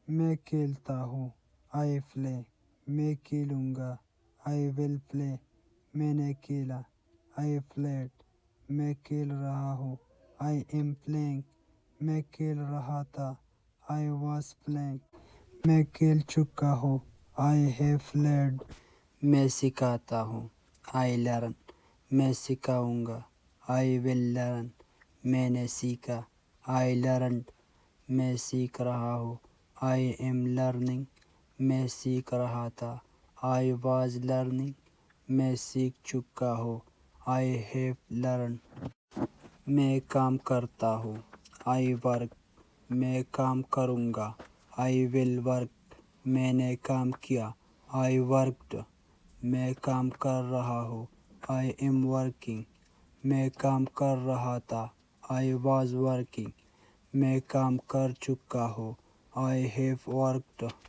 میں کھیلتا ہوں. I play. میں کھیلوں گا. I will play. میں نے کھیلا. I played. میں کھیل رہا ہوں. I am playing. میں کھیل رہا تھا. I was playing. میں کھیل چکا ہوں. I have played. میں سکھاتا ہوں. I learn. میں سکھاؤں گا. I will learn. میں نے سیکھا. I learned. میں سیکھ رہا ہوں. I am learning. میں سیکھ رہا تھا. I was learning. میں سیکھ چکا ہوں. I have learned. میں کام کرتا ہوں. I work. میں کام کروں گا. I will work. میں نے کام کیا. I worked. میں کام کر رہا ہوں. I am working. میں کام کر رہا تھا. I was working. میں کام کر چکا ہوں. I have worked.